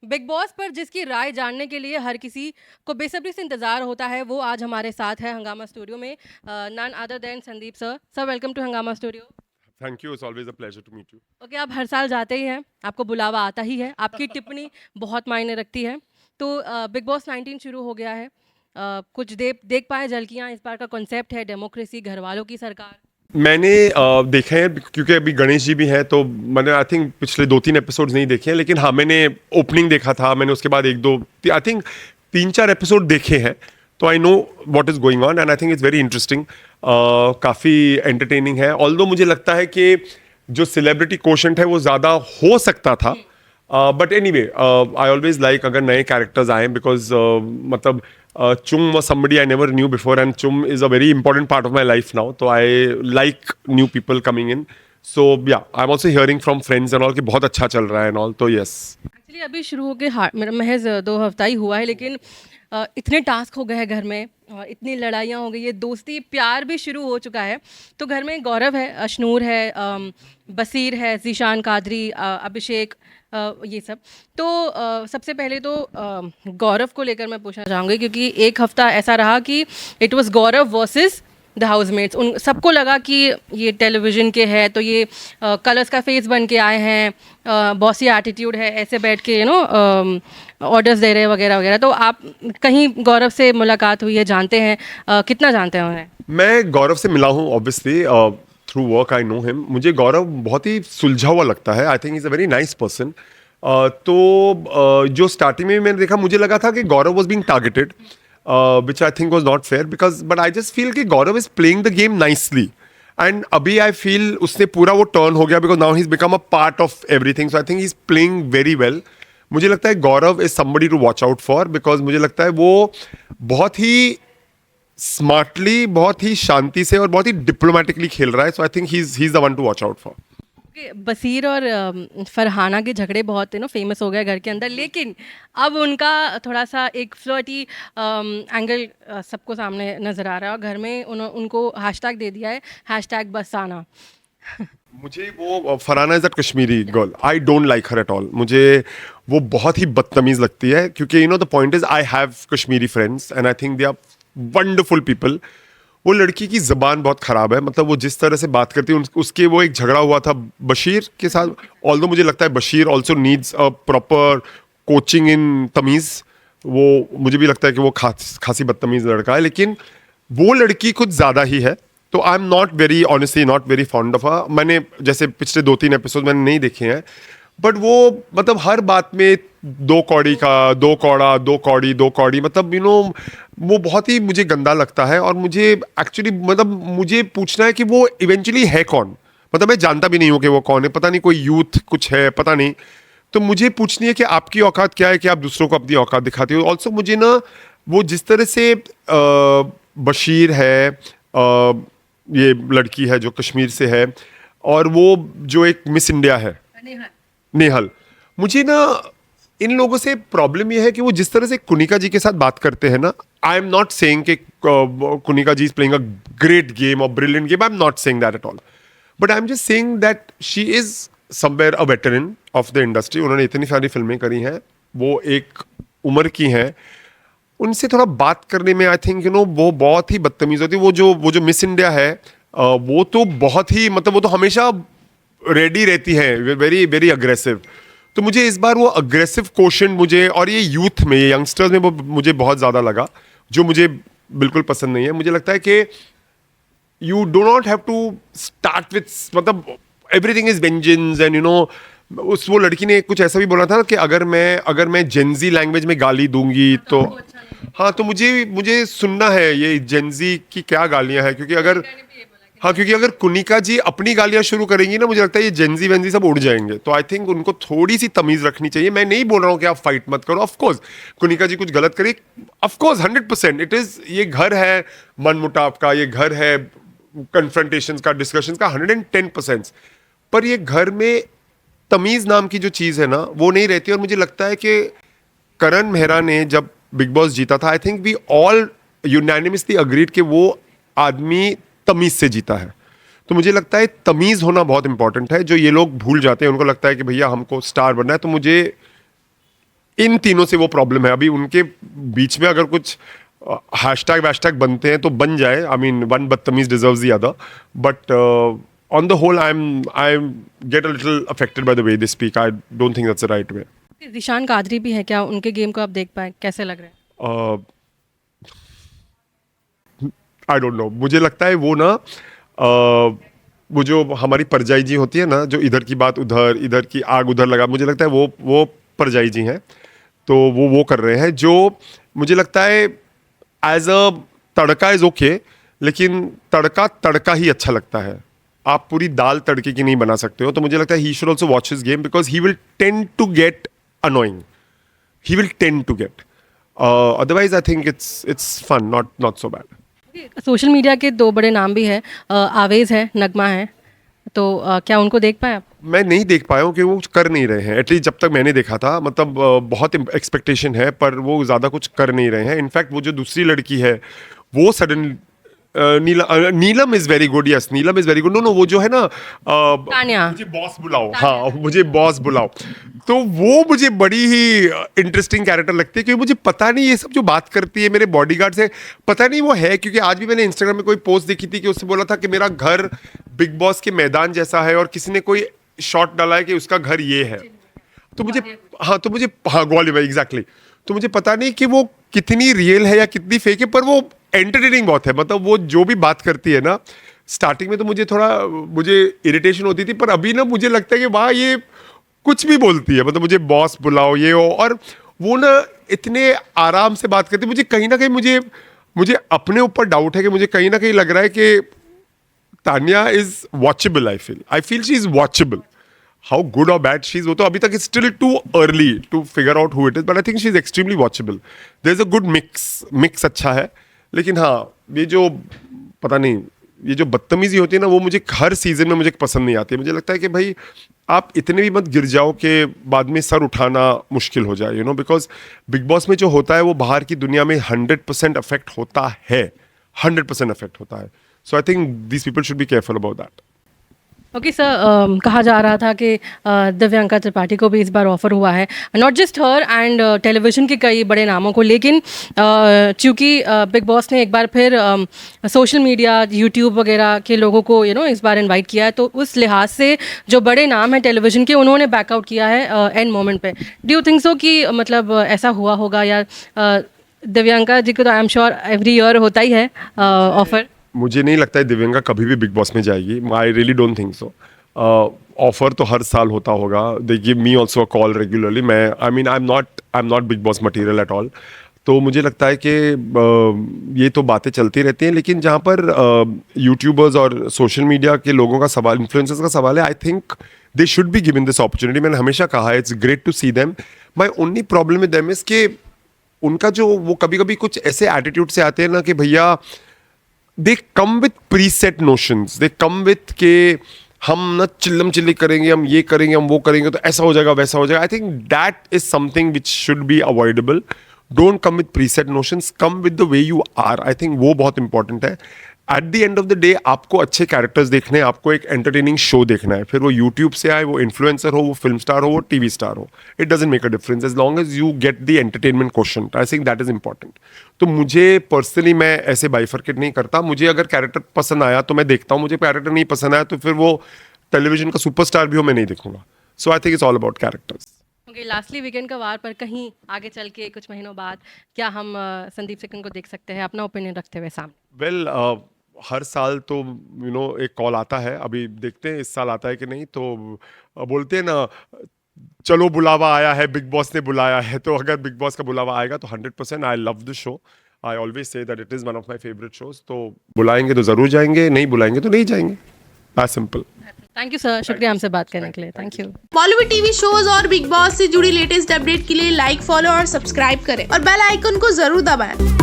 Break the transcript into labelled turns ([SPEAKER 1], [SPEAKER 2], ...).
[SPEAKER 1] Big boss पर जिसकी राय जानने के लिए हर किसी को बेसब्री से इंतजार होता है वो आज हमारे साथ है हंगामा स्टूडियो में। None other than Sandeep sir. Sir welcome to Hungama studio.
[SPEAKER 2] Thank you. It's always a pleasure to meet you.
[SPEAKER 1] Okay, आप हर साल जाते ही हैं, आपको बुलावा आता ही है, आपकी टिप्पणी बहुत मायने रखती है। तो बिग बॉस 19 शुरू हो गया है। कुछ देख पाए झलकियाँ, इस बार का कॉन्सेप्ट है डेमोक्रेसी, घर वालों की सरकार।
[SPEAKER 2] मैंने देखे हैं क्योंकि अभी गणेश जी भी हैं, तो मैंने आई थिंक पिछले 2-3 एपिसोड्स नहीं देखे हैं, लेकिन हाँ मैंने ओपनिंग देखा था। मैंने उसके बाद एक दो आई थिंक 3-4 एपिसोड देखे हैं, तो I know what is going on and I think it's very interesting. काफ़ी एंटरटेनिंग है, ऑल्दो मुझे लगता है कि जो सेलिब्रिटी कोशेंट है वो ज़्यादा हो सकता था। But any way I always like अगर नए कैरेक्टर्स आए, बिकॉज मतलब Chum was somebody I never knew before, and Chum is a very important part of my life now. So I like new people coming in. So yeah, I'm also hearing from friends and all कि बहुत अच्छा चल रहा है and all. तो yes.
[SPEAKER 1] Actually अभी शुरू हो के महज 2 हफ्ता ही हुआ है, लेकिन इतने टास्क हो गए हैं घर में, इतनी लड़ाइयाँ हो गई है, दोस्ती प्यार भी शुरू हो चुका है। तो घर में गौरव है, अशनूर है, बसीर है, ज़ीशान कादरी, अभिषेक, ये सब। तो सबसे पहले तो गौरव को लेकर मैं पूछना चाहूँगी, क्योंकि एक हफ्ता ऐसा रहा कि it was Gaurav versus the housemates. उन सबको लगा कि ये टेलीविज़न के है, तो ये कलर्स का फेस बन के आए हैं, बॉसी एटीट्यूड है, ऐसे बैठ के ऑर्डर्स दे रहे हैं वगैरह वगैरह। तो आप कहीं गौरव से मुलाकात हुई है, जानते हैं, कितना जानते हैं उन्हें?
[SPEAKER 2] मैं गौरव से मिला हूँ obviously, through work I know him. मुझे गौरव बहुत ही सुलझा हुआ लगता है। I think is a very nice person. तो जो स्टार्टिंग में मैंने देखा, मुझे लगा था कि Gaurav was being targeted, which I think was not fair, because but I just feel कि गौरव is playing the game nicely, and अभी I feel उसने पूरा वो turn हो गया, because now he's become a part of everything, so I think he's playing very well. मुझे लगता है गौरव is somebody to watch out for, because मुझे लगता है वो बहुत ही स्मार्टली, बहुत ही शांति से और बहुत ही डिप्लोमेटिकली खेल रहा है। So I think he is the one to watch out for.
[SPEAKER 1] Basir और फरहाना के झगड़े बहुत फेमस हो गए घर के अंदर, लेकिन अब उनका थोड़ा सा एक फ्लर्टी एंगल सबको सामने नज़र आ रहा है, और घर में उनको हैशटैग दे दिया है, हैशटैग बसाना।
[SPEAKER 2] मुझे वो Farhana is a Kashmiri girl, I don't like her at all. मुझे वो बहुत ही बदतमीज लगती है, क्योंकि you know the point is I have Kashmiri friends and I think they are wonderful people. वो लड़की की ज़बान बहुत ख़राब है, मतलब वो जिस तरह से बात करती है, उसके वो एक झगड़ा हुआ था बशीर के साथ। ऑल्दो मुझे लगता है Bashir also needs a proper coaching इन तमीज़। वो मुझे भी लगता है कि वो खासी बदतमीज़ लड़का है, लेकिन वो लड़की कुछ ज़्यादा ही है। तो आई am not very honestly not very fond of her. मैंने जैसे पिछले 2-3 एपिसोड मैंने नहीं देखे हैं, बट वो मतलब हर बात में दो कौड़ी का, दो कौड़ा, दो कौड़ी, दो कौड़ी, मतलब यू नो वो बहुत ही मुझे गंदा लगता है। और मुझे एक्चुअली मतलब मुझे पूछना है कि वो इवेंचुअली है कौन। मतलब मैं जानता भी नहीं हूँ कि वो कौन है, पता नहीं कोई यूथ कुछ है, पता नहीं। तो मुझे पूछनी है कि आपकी औकात क्या है कि आप दूसरों को अपनी औकात दिखाते हो। ऑल्सो मुझे ना वो जिस तरह से बशीर है, ये लड़की है जो कश्मीर से है, और वो जो एक मिस इंडिया है नेहल, मुझे ना इन लोगों से प्रॉब्लम ये है कि वो जिस तरह से कुनिका जी के साथ बात करते हैं ना, आई एम नॉट सेइंग कि Kunika ji is playing a great game और brilliant game, I am not saying that at all, but I am just saying that she is somewhere a veteran of the industry. उन्होंने इतनी सारी फिल्में करी हैं, वो एक उम्र की हैं। उनसे थोड़ा बात करने में आई थिंक यू नो वो बहुत ही बदतमीज होती है। वो जो मिस इंडिया है, वो तो बहुत ही मतलब वो तो हमेशा रेडी रहती है, वेरी वेरी अग्रेसिव। तो मुझे इस बार वो अग्रेसिव क्वेश्चन मुझे, और ये यूथ में, ये यंगस्टर्स में वो मुझे बहुत ज़्यादा लगा, जो मुझे बिल्कुल पसंद नहीं है। मुझे लगता है कि you do not have to start with, मतलब everything is vengeance and you know. वो लड़की ने कुछ ऐसा भी बोला था कि अगर मैं जेंजी लैंग्वेज में गाली दूंगी तो हाँ, तो मुझे सुनना है ये जेंजी की क्या गालियां हैं, क्योंकि अगर कुनिका जी अपनी गालियां शुरू करेंगी ना, मुझे लगता है ये जेंजी वेंजी सब उड़ जाएंगे। तो आई थिंक उनको थोड़ी सी तमीज रखनी चाहिए। मैं नहीं बोल रहा हूँ कि आप फाइट मत करो, ऑफ कोर्स कुनिका जी कुछ गलत करी, ऑफ कोर्स 100% इट इज, ये घर है मनमुटाव का, ये घर है कन्फ्रंटेशन का, डिस्कशन का 110%। पर ये घर में तमीज नाम की जो चीज है ना, वो नहीं रहती। और मुझे लगता है कि करण मेहरा ने जब बिग बॉस जीता था, I think we all unanimously agreed कि वो आदमी तमीज से जीता है। तो मुझे लगता है तमीज होना बहुत इंपॉर्टेंट है, जो ये लोग भूल जाते हैं। उनको लगता है कि भैया हमको स्टार बनना है। तो मुझे इन तीनों से वो प्रॉब्लम है। अभी उनके बीच में अगर कुछ हैशटैग वैशटैग बनते हैं तो बन जाए, आई मीन वन बदतमीज deserves the other, but on the whole I get a little affected by the way they speak. I don't think that's the right way.
[SPEAKER 1] Zeeshan Qadri भी है, क्या उनके गेम को आप देख पाए, कैसे लग रहा है?
[SPEAKER 2] आई डोंट नो, मुझे लगता है वो ना वो जो हमारी परजाई जी होती है ना, जो इधर की बात उधर, इधर की आग उधर लगा, मुझे लगता है वो परजाई जी हैं, तो वो कर रहे हैं। जो मुझे लगता है as a tadka is okay, लेकिन तड़का ही अच्छा लगता है। आप पूरी दाल तड़के की नहीं बना सकते हो। तो मुझे लगता है he should also watch his game because he will tend to get annoying, he will tend to get. Otherwise, I think it's fun, not so bad.
[SPEAKER 1] Social media के दो बड़े नाम भी है, आवेज़ है, नगमा है, तो क्या उनको देख पाए आप?
[SPEAKER 2] मैं नहीं देख पाया हूँ कि वो कर नहीं रहे हैं। एटलीस्ट जब तक मैंने देखा था, मतलब बहुत एक्सपेक्टेशन है पर वो ज़्यादा कुछ कर नहीं रहे हैं। इनफैक्ट वो जो दूसरी लड़की है वो sudden Neelam is very good, yes Neelam is very good. No वो जो है ना
[SPEAKER 1] तान्या।
[SPEAKER 2] मुझे बॉस बुलाओ, हाँ मुझे बॉस बुलाओ, तो वो मुझे बड़ी ही इंटरेस्टिंग कैरेक्टर लगती है। क्योंकि मुझे पता नहीं ये सब जो बात करती है मेरे बॉडीगार्ड से, पता नहीं वो है। क्योंकि आज भी मैंने इंस्टाग्राम में कोई पोस्ट देखी थी कि उसने बोला था कि मेरा घर बिग बॉस के मैदान जैसा है, और किसी ने कोई शॉट डाला है कि उसका घर ये है। तो मुझे ग्वालियर एग्जैक्टली। तो मुझे पता नहीं कि वो कितनी रियल है या कितनी फेक है, पर वो एंटरटेनिंग बहुत है। मतलब वो जो भी बात करती है ना, स्टार्टिंग में तो मुझे इरिटेशन होती थी, पर अभी ना मुझे लगता है कि वाह ये कुछ भी बोलती है। मतलब मुझे बॉस बुलाओ ये हो, और वो ना इतने आराम से बात करती है। मुझे कहीं ना कहीं मुझे अपने ऊपर डाउट है कि मुझे कहीं ना कहीं लग रहा है कि Tanya is watchable. I feel she is watchable. How good और बैड शी इज, वो तो अभी तक is still too early to figure out who it is, but I think she is extremely watchable. There is a good mix अच्छा है। लेकिन हाँ, ये जो पता नहीं, ये जो बदतमीजी होती है ना, वो मुझे हर सीजन में मुझे पसंद नहीं आती है। मुझे लगता है कि भाई आप इतने भी मत गिर जाओ कि बाद में सर उठाना मुश्किल हो जाए, बिकॉज बिग बॉस में जो होता है वो बाहर की दुनिया में 100% अफेक्ट होता है, 100% अफेक्ट होता है। So I think these people should be careful about that.
[SPEAKER 1] Okay sir, कहा जा रहा था कि दिव्यांका त्रिपाठी को भी इस बार ऑफर हुआ है, not just her and television के कई बड़े नामों को, लेकिन चूँकि बिग बॉस ने एक बार फिर सोशल मीडिया, यूट्यूब वगैरह के लोगों को इस बार इनवाइट किया है, तो उस लिहाज से जो बड़े नाम हैं टेलीविजन के, उन्होंने बैकआउट किया है एंड मोमेंट पे। डू यू थिंक सो कि मतलब ऐसा हुआ होगा, या दिव्यांका जी को तो I am sure every year होता ही है ऑफर?
[SPEAKER 2] मुझे नहीं लगता है दिव्यांका कभी भी बिग बॉस में जाएगी। I really don't think so. Offer तो हर साल होता होगा। They give me also a call regularly. I am not big boss material at all. तो मुझे लगता है कि ये तो बातें चलती रहती हैं, लेकिन जहाँ पर यूट्यूबर्स और सोशल मीडिया के लोगों का सवाल, इन्फ्लुएंसर्स का सवाल है, I think they should be given this opportunity. मैंने हमेशा कहा है, it's great to see them. My only problem with them is कि उनका जो वो कभी कभी कुछ ऐसे एटीट्यूड से आते हैं ना कि भैया they come with preset notions, they come with के हम ना चिल्लम चिल्ली करेंगे, हम ये करेंगे, हम वो करेंगे तो ऐसा हो जाएगा, वैसा हो जाएगा। I think that is something which should be avoidable. Don't come with preset notions, come with the way you are. I think वो बहुत इंपॉर्टेंट है। At the end of the day आपको अच्छे कैरेक्टर्स देखने हैं, आपको एक एंटरटेनिंग शो देखना है, फिर वो यूट्यूब से आए, वो इन्फ्लुएंसर हो, वो फिल्म स्टार हो, वो टीवी स्टार हो, it doesn't make a difference as long as you get the entertainment question. I think that is important. तो मुझे पर्सनली मैं ऐसे बाइफरकेट नहीं करता। मुझे अगर कैरेक्टर पसंद आया तो मैं देखता हूँ, मुझे कैरेक्टर नहीं पसंद आया तो फिर वो टेलीविजन का सुपरस्टार भी हो, मैं नहीं देखूंगा। So I think it's all about characters.
[SPEAKER 1] Okay, lastly weekend का वार पर कहीं आगे चल के कुछ महीनों बाद क्या हम संदीप सिकन को देख सकते हैं, अपना ओपिनियन रखते हुए सामने?
[SPEAKER 2] वेल हर साल तो एक कॉल आता है, अभी देखते हैं इस साल आता है कि नहीं। तो बोलते हैं ना, चलो बुलावा आया है, बिग बॉस ने बुलाया है। तो अगर बिग बॉस का बुलावा आएगा तो 100% I love the show. I always say that it is one of my favourite shows. तो बुलाएंगे तो ज़रूर जाएंगे, नहीं बुलाएंगे तो नहीं जाएंगे। That's simple.
[SPEAKER 1] Thank you sir, शुक्रिया हमसे बात करने के लिए। Thank you.
[SPEAKER 3] Bollywood TV shows और बिग बॉस से जुड़ी लेटेस्ट अपडेट के लिए लाइक, फॉलो और सब्सक्राइब करें और बेल आइकन को जरूर दबाएं।